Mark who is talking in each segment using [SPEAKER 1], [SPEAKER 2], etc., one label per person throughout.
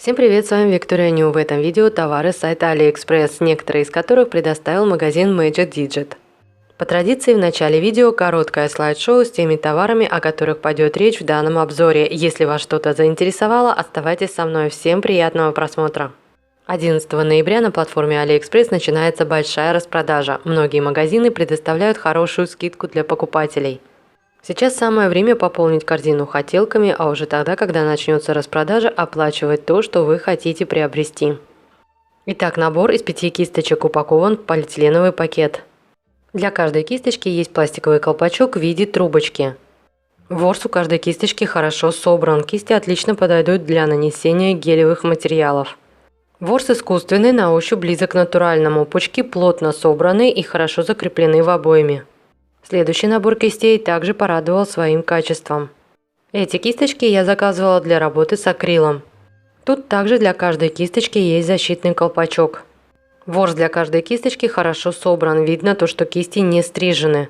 [SPEAKER 1] Всем привет, с вами Виктория Нью. В этом видео товары с сайта AliExpress, некоторые из которых предоставил магазин Magic Digit. По традиции в начале видео короткое слайд-шоу с теми товарами, о которых пойдет речь в данном обзоре. Если вас что-то заинтересовало, оставайтесь со мной. Всем приятного просмотра! 11 ноября на платформе AliExpress начинается большая распродажа. Многие магазины предоставляют хорошую скидку для покупателей. Сейчас самое время пополнить корзину хотелками, а уже тогда, когда начнется распродажа, оплачивать то, что вы хотите приобрести. Итак, набор из 5 кисточек упакован в полиэтиленовый пакет. Для каждой кисточки есть пластиковый колпачок в виде трубочки. Ворс у каждой кисточки хорошо собран, кисти отлично подойдут для нанесения гелевых материалов. Ворс искусственный, на ощупь близок к натуральному, пучки плотно собраны и хорошо закреплены в обойме. Следующий набор кистей также порадовал своим качеством. Эти кисточки я заказывала для работы с акрилом. Тут также для каждой кисточки есть защитный колпачок. Ворс для каждой кисточки хорошо собран, видно то, что кисти не стрижены.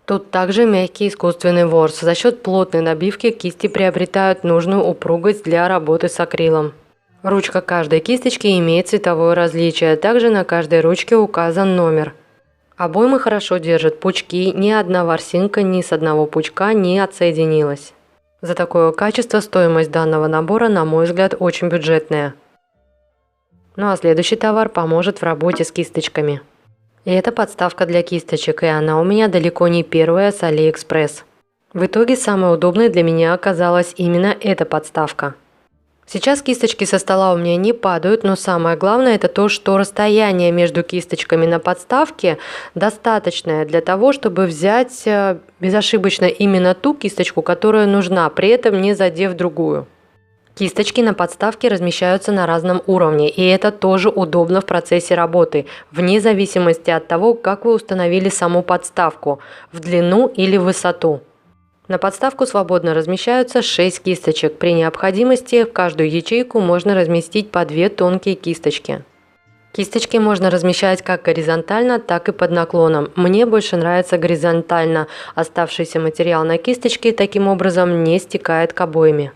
[SPEAKER 1] Тут также мягкий искусственный ворс. За счет плотной набивки кисти приобретают нужную упругость для работы с акрилом. Ручка каждой кисточки имеет цветовое различие, также на каждой ручке указан номер. Обоймы хорошо держат пучки, ни одна ворсинка ни с одного пучка не отсоединилась. За такое качество стоимость данного набора, на мой взгляд, очень бюджетная. Ну а следующий товар поможет в работе с кисточками. И это подставка для кисточек, и она у меня далеко не первая с AliExpress. В итоге самой удобной для меня оказалась именно эта подставка. Сейчас кисточки со стола у меня не падают, но самое главное это то, что расстояние между кисточками на подставке достаточное для того, чтобы взять безошибочно именно ту кисточку, которая нужна, при этом не задев другую. Кисточки на подставке размещаются на разном уровне, и это тоже удобно в процессе работы, вне зависимости от того, как вы установили саму подставку, в длину или в высоту. На подставку свободно размещаются 6 кисточек. При необходимости в каждую ячейку можно разместить по 2 тонкие кисточки. Кисточки можно размещать как горизонтально, так и под наклоном. Мне больше нравится горизонтально. Оставшийся материал на кисточке таким образом не стекает к обойме.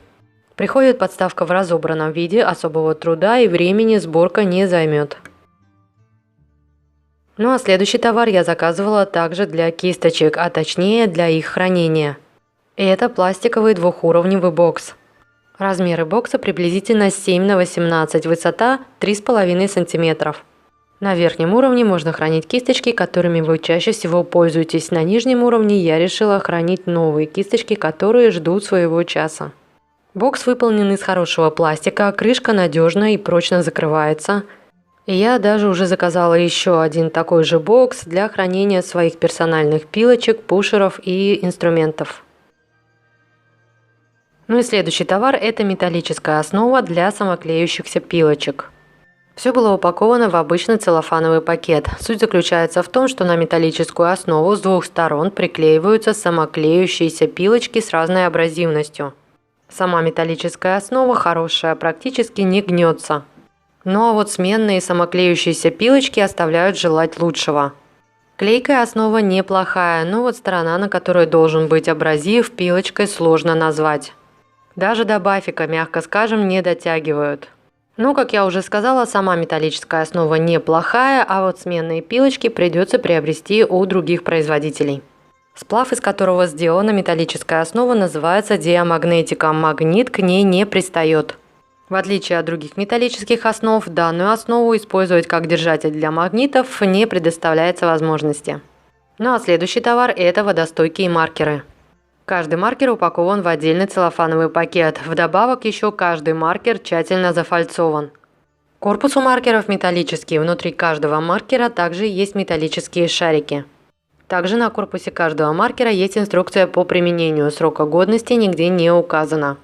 [SPEAKER 1] Приходит подставка в разобранном виде, особого труда и времени сборка не займет. Ну а следующий товар я заказывала также для кисточек, а точнее для их хранения. Это пластиковый двухуровневый бокс. Размеры бокса приблизительно 7 на 18, высота 3,5 см. На верхнем уровне можно хранить кисточки, которыми вы чаще всего пользуетесь. На нижнем уровне я решила хранить новые кисточки, которые ждут своего часа. Бокс выполнен из хорошего пластика, крышка надежно и прочно закрывается. Я даже уже заказала еще один такой же бокс для хранения своих персональных пилочек, пушеров и инструментов. Ну и следующий товар – это металлическая основа для самоклеющихся пилочек. Все было упаковано в обычный целлофановый пакет. Суть заключается в том, что на металлическую основу с двух сторон приклеиваются самоклеющиеся пилочки с разной абразивностью. Сама металлическая основа хорошая, практически не гнется. Ну а вот сменные самоклеющиеся пилочки оставляют желать лучшего. Клейкая основа неплохая, но вот сторона, на которой должен быть абразив, пилочкой сложно назвать. Даже до бафика, мягко скажем, не дотягивают. Но, как я уже сказала, сама металлическая основа неплохая, а вот сменные пилочки придется приобрести у других производителей. Сплав, из которого сделана металлическая основа, называется диамагнетиком. Магнит к ней не пристает. В отличие от других металлических основ, данную основу использовать как держатель для магнитов не предоставляется возможности. Ну а следующий товар – это водостойкие маркеры. Каждый маркер упакован в отдельный целлофановый пакет. Вдобавок еще каждый маркер тщательно зафальцован. Корпус у маркеров металлический. Внутри каждого маркера также есть металлические шарики. Также на корпусе каждого маркера есть инструкция по применению. Срока годности нигде не указано.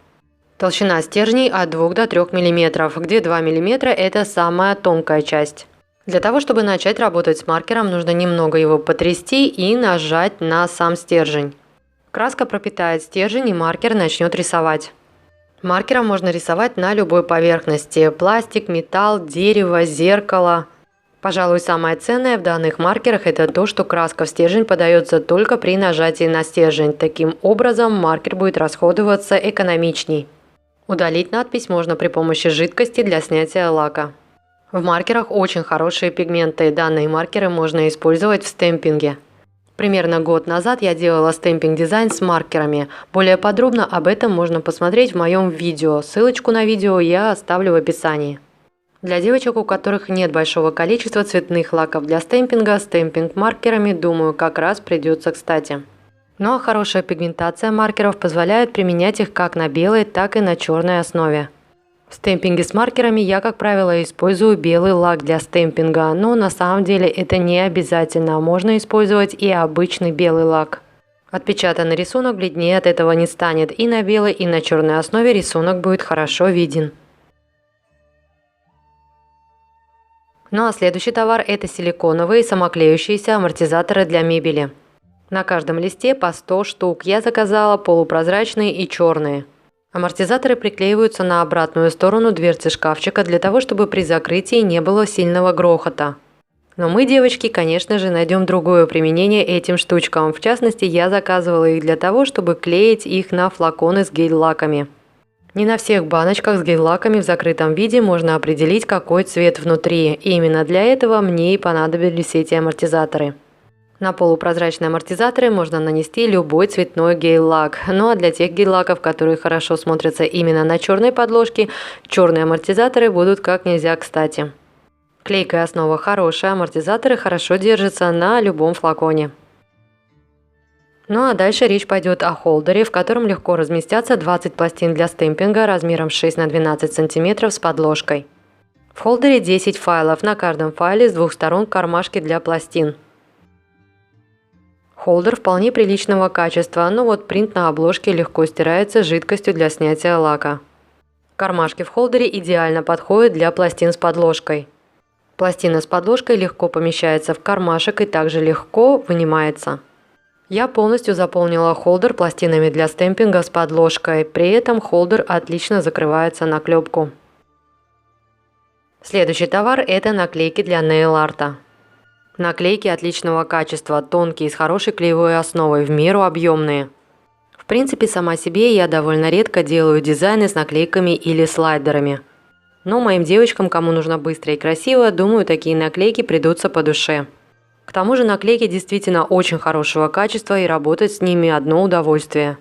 [SPEAKER 1] Толщина стержней от 2 до 3 мм, где 2 мм – это самая тонкая часть. Для того, чтобы начать работать с маркером, нужно немного его потрясти и нажать на сам стержень. Краска пропитает стержень и маркер начнет рисовать. Маркером можно рисовать на любой поверхности – пластик, металл, дерево, зеркало. Пожалуй, самое ценное в данных маркерах – это то, что краска в стержень подается только при нажатии на стержень. Таким образом, маркер будет расходоваться экономичней. Удалить надпись можно при помощи жидкости для снятия лака. В маркерах очень хорошие пигменты, данные маркеры можно использовать в стемпинге. Примерно год назад я делала стемпинг-дизайн с маркерами. Более подробно об этом можно посмотреть в моем видео. Ссылочку на видео я оставлю в описании. Для девочек, у которых нет большого количества цветных лаков для стемпинга, стемпинг маркерами, думаю, как раз придется кстати. Ну а хорошая пигментация маркеров позволяет применять их как на белой, так и на черной основе. В стемпинге с маркерами я, как правило, использую белый лак для стемпинга, но на самом деле это не обязательно, можно использовать и обычный белый лак. Отпечатанный рисунок бледнее от этого не станет, и на белой, и на черной основе рисунок будет хорошо виден. Ну а следующий товар – это силиконовые самоклеющиеся амортизаторы для мебели. На каждом листе по 100 штук, я заказала полупрозрачные и черные. Амортизаторы приклеиваются на обратную сторону дверцы шкафчика для того, чтобы при закрытии не было сильного грохота. Но мы, девочки, конечно же, найдем другое применение этим штучкам. В частности, я заказывала их для того, чтобы клеить их на флаконы с гель-лаками. Не на всех баночках с гель-лаками в закрытом виде можно определить, какой цвет внутри. И именно для этого мне и понадобились эти амортизаторы. На полупрозрачные амортизаторы можно нанести любой цветной гель-лак. Ну а для тех гель-лаков, которые хорошо смотрятся именно на черной подложке, черные амортизаторы будут как нельзя кстати. Клейкая основа хорошая, амортизаторы хорошо держатся на любом флаконе. Ну а дальше речь пойдет о холдере, в котором легко разместятся 20 пластин для стемпинга размером 6 на 12 см с подложкой. В холдере 10 файлов, на каждом файле с двух сторон кармашки для пластин. Холдер вполне приличного качества, но вот принт на обложке легко стирается жидкостью для снятия лака. Кармашки в холдере идеально подходят для пластин с подложкой. Пластина с подложкой легко помещается в кармашек и также легко вынимается. Я полностью заполнила холдер пластинами для стемпинга с подложкой, при этом холдер отлично закрывается на клепку. Следующий товар – это наклейки для нейл-арта. Наклейки отличного качества, тонкие, с хорошей клеевой основой, в меру объемные. В принципе, сама себе я довольно редко делаю дизайны с наклейками или слайдерами. Но моим девочкам, кому нужно быстро и красиво, думаю, такие наклейки придутся по душе. К тому же наклейки действительно очень хорошего качества и работать с ними одно удовольствие.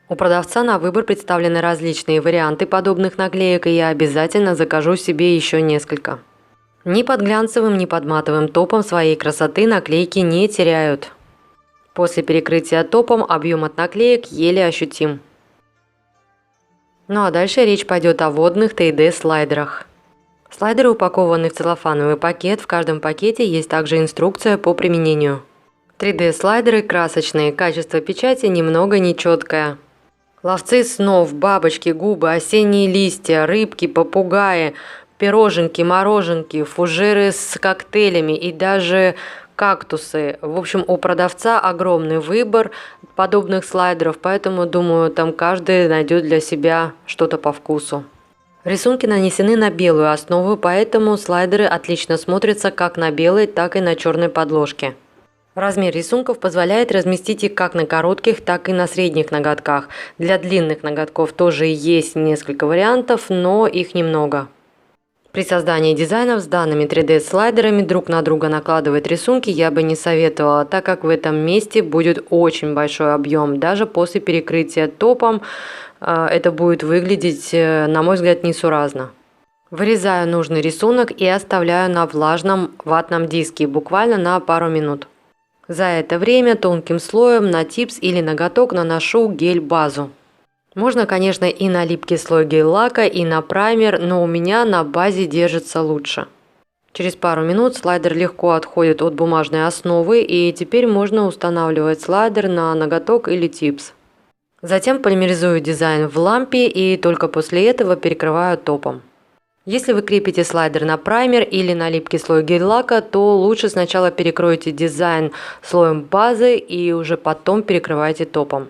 [SPEAKER 1] У продавца на выбор представлены различные варианты подобных наклеек, и я обязательно закажу себе еще несколько. Ни под глянцевым, ни под матовым топом своей красоты наклейки не теряют. После перекрытия топом объем от наклеек еле ощутим. Ну а дальше речь пойдет о водных 3D слайдерах. Слайдеры упакованы в целлофановый пакет, в каждом пакете есть также инструкция по применению. 3D слайдеры красочные, качество печати немного нечеткое. Ловцы снов, бабочки, губы, осенние листья, рыбки, попугаи, пироженки, мороженки, фужеры с коктейлями и даже кактусы. В общем, у продавца огромный выбор подобных слайдеров, поэтому, думаю, там каждый найдет для себя что-то по вкусу. Рисунки нанесены на белую основу, поэтому слайдеры отлично смотрятся как на белой, так и на черной подложке. Размер рисунков позволяет разместить их как на коротких, так и на средних ноготках. Для длинных ноготков тоже есть несколько вариантов, но их немного. При создании дизайнов с данными 3D-слайдерами друг на друга накладывать рисунки я бы не советовала, так как в этом месте будет очень большой объем. Даже после перекрытия топом это будет выглядеть, на мой взгляд, несуразно. Вырезаю нужный рисунок и оставляю на влажном ватном диске, буквально на пару минут. За это время тонким слоем на типс или ноготок наношу гель-базу. Можно, конечно, и на липкий слой гель-лака, и на праймер, но у меня на базе держится лучше. Через пару минут слайдер легко отходит от бумажной основы, и теперь можно устанавливать слайдер на ноготок или типс. Затем полимеризую дизайн в лампе и только после этого перекрываю топом. Если вы крепите слайдер на праймер или на липкий слой гель-лака, то лучше сначала перекройте дизайн слоем базы и уже потом перекрывайте топом.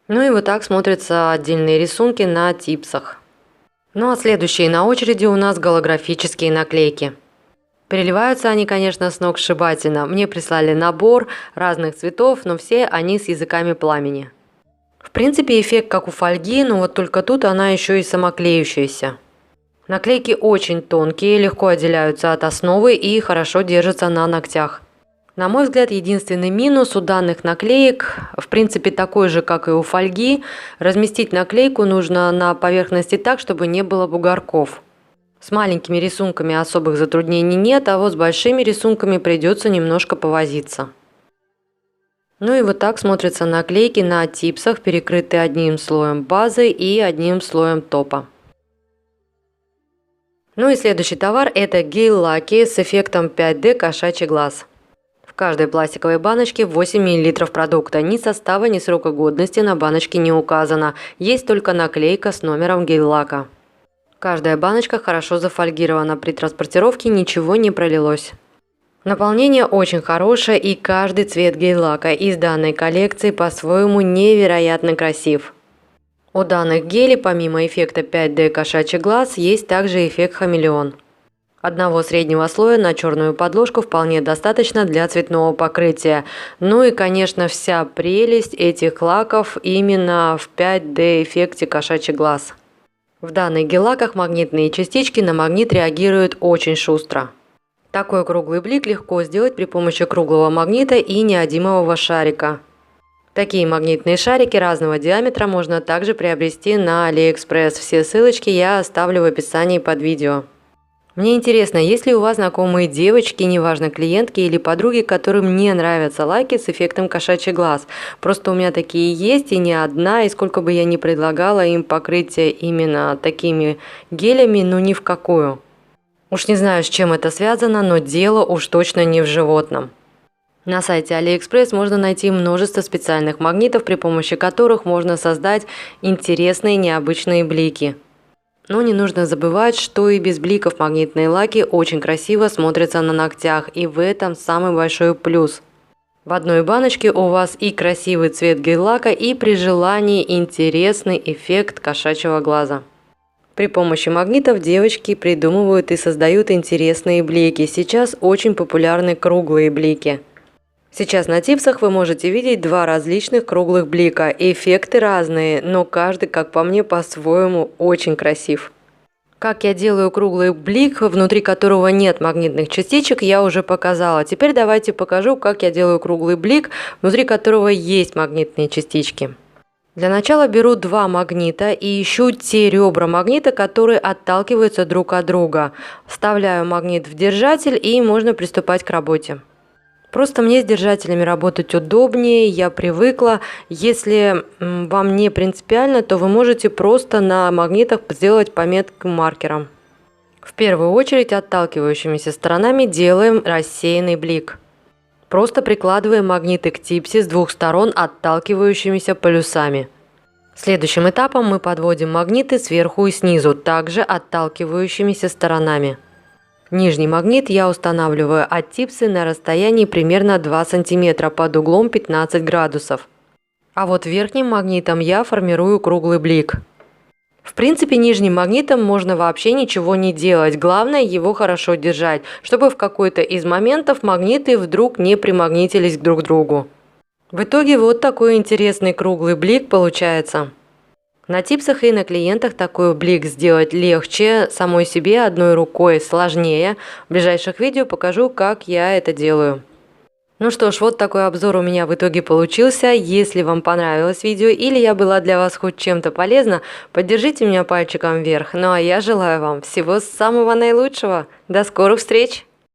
[SPEAKER 1] Ну и вот так смотрятся отдельные рисунки на типсах. Ну а следующие на очереди у нас голографические наклейки. Переливаются они, конечно, сногсшибательно. Мне прислали набор разных цветов, но все они с языками пламени. В принципе, эффект как у фольги, но вот только тут она еще и самоклеющаяся. Наклейки очень тонкие, легко отделяются от основы и хорошо держатся на ногтях. На мой взгляд, единственный минус у данных наклеек, в принципе такой же, как и у фольги, разместить наклейку нужно на поверхности так, чтобы не было бугорков. С маленькими рисунками особых затруднений нет, а вот с большими рисунками придется немножко повозиться. Ну и вот так смотрятся наклейки на типсах, перекрытые одним слоем базы и одним слоем топа. Ну и следующий товар – это гель-лаки с эффектом 5D кошачий глаз. В каждой пластиковой баночке 8 мл продукта. Ни состава, ни срока годности на баночке не указано. Есть только наклейка с номером гель-лака. Каждая баночка хорошо зафольгирована. При транспортировке ничего не пролилось. Наполнение очень хорошее, и каждый цвет гель-лака из данной коллекции по-своему невероятно красив. У данных гелей помимо эффекта 5D кошачий глаз есть также эффект хамелеон. Одного среднего слоя на черную подложку вполне достаточно для цветного покрытия. Ну и, конечно, вся прелесть этих лаков именно в 5D эффекте кошачий глаз. В данных гель-лаках магнитные частички на магнит реагируют очень шустро. Такой круглый блик легко сделать при помощи круглого магнита и неодимового шарика. Такие магнитные шарики разного диаметра можно также приобрести на AliExpress. Все ссылочки я оставлю в описании под видео. Мне интересно, есть ли у вас знакомые девочки, неважно клиентки или подруги, которым не нравятся лаки с эффектом кошачий глаз. Просто у меня такие есть и не одна, и сколько бы я ни предлагала им покрытие именно такими гелями, ну ни в какую. Уж не знаю, с чем это связано, но дело уж точно не в животном. На сайте AliExpress можно найти множество специальных магнитов, при помощи которых можно создать интересные необычные блики. Но не нужно забывать, что и без бликов магнитные лаки очень красиво смотрятся на ногтях, и в этом самый большой плюс. В одной баночке у вас и красивый цвет гель-лака, и при желании интересный эффект кошачьего глаза. При помощи магнитов девочки придумывают и создают интересные блики. Сейчас очень популярны круглые блики. Сейчас на типсах вы можете видеть два различных круглых блика. Эффекты разные, но каждый, как по мне, по-своему очень красив. Как я делаю круглый блик, внутри которого нет магнитных частичек, я уже показала. Теперь давайте покажу, как я делаю круглый блик, внутри которого есть магнитные частички. Для начала беру два магнита и ищу те ребра магнита, которые отталкиваются друг от друга. Вставляю магнит в держатель, и можно приступать к работе. Просто мне с держателями работать удобнее, я привыкла. Если вам не принципиально, то вы можете просто на магнитах сделать пометку маркером. В первую очередь отталкивающимися сторонами делаем рассеянный блик. Просто прикладываем магниты к типсе с двух сторон отталкивающимися полюсами. Следующим этапом мы подводим магниты сверху и снизу, также отталкивающимися сторонами. Нижний магнит я устанавливаю от типсы на расстоянии примерно 2 см под углом 15 градусов. А вот верхним магнитом я формирую круглый блик. В принципе, нижним магнитом можно вообще ничего не делать, главное его хорошо держать, чтобы в какой-то из моментов магниты вдруг не примагнитились друг к другу. В итоге вот такой интересный круглый блик получается. На типсах и на клиентах такой блик сделать легче, самой себе одной рукой сложнее. В ближайших видео покажу, как я это делаю. Ну что ж, вот такой обзор у меня в итоге получился. Если вам понравилось видео или я была для вас хоть чем-то полезна, поддержите меня пальчиком вверх. Ну а я желаю вам всего самого наилучшего. До скорых встреч!